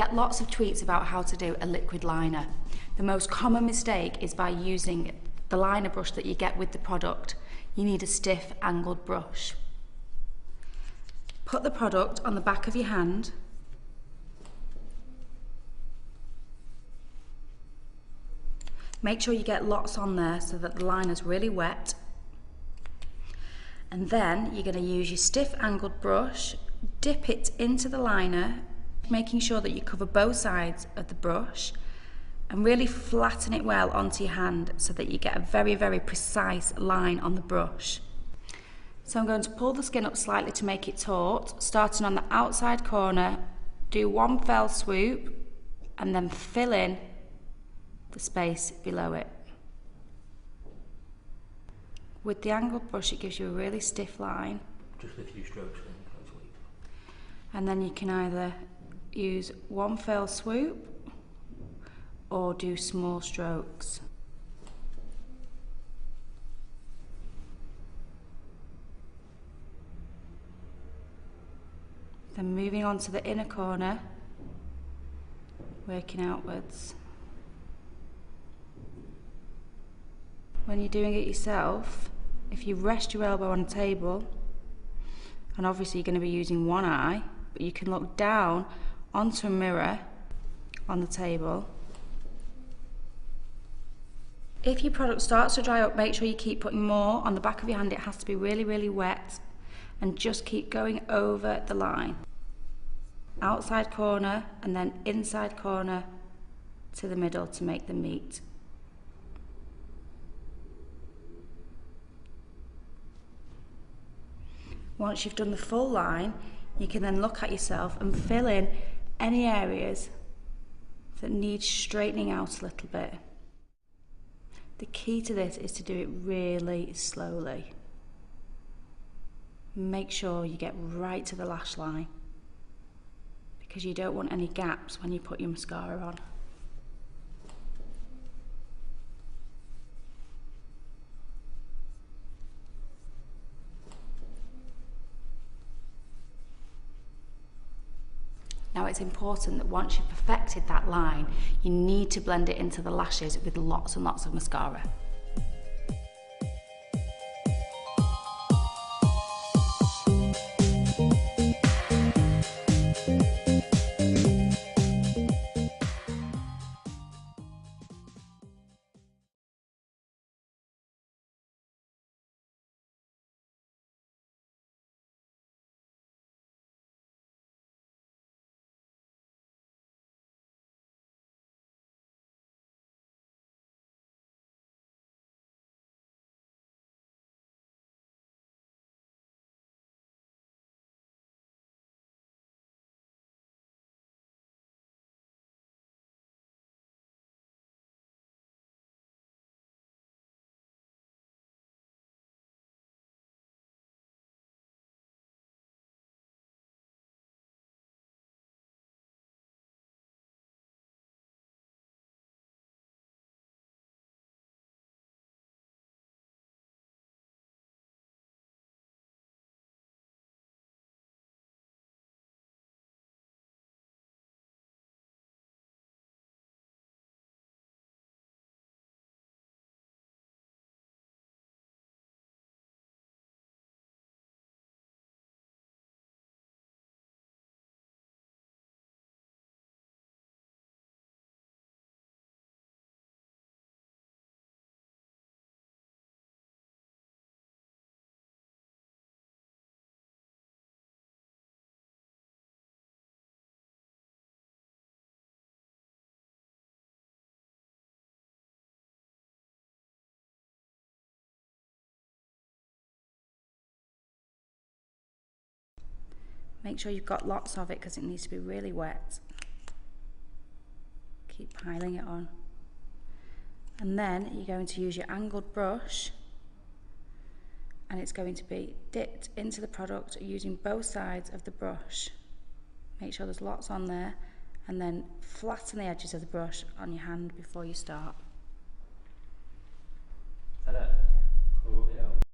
get lots of tweets about how to do a liquid liner. The most common mistake is by using the liner brush that you get with the product. You need a stiff, angled brush. Put the product on the back of your hand. Make sure you get lots on there so that the liner's really wet. And then you're going to use your stiff, angled brush, dip it into the liner, making sure that you cover both sides of the brush and really flatten it well onto your hand so that you get a very, very precise line on the brush. So I'm going to pull the skin up slightly to make it taut, starting on the outside corner, do one fell swoop and then fill in the space below it. With the angled brush it gives you a really stiff line. Just a few strokes then, and then you can either use one fell swoop or do small strokes. Then moving on to the inner corner, working outwards. When you're doing it yourself, if you rest your elbow on a table, and obviously you're going to be using one eye, but you can look down onto a mirror on the table. If your product starts to dry up, make sure you keep putting more on the back of your hand. It has to be really, really wet, and just keep going over the line. Outside corner and then inside corner to the middle to make them meet. Once you've done the full line, you can then look at yourself and fill in any areas that need straightening out a little bit. The key to this is to do it really slowly. Make sure you get right to the lash line because you don't want any gaps when you put your mascara on. Now it's important that once you've perfected that line, you need to blend it into the lashes with lots and lots of mascara. Make sure you've got lots of it because it needs to be really wet. Keep piling it on. And then you're going to use your angled brush and it's going to be dipped into the product using both sides of the brush. Make sure there's lots on there and then flatten the edges of the brush on your hand before you start.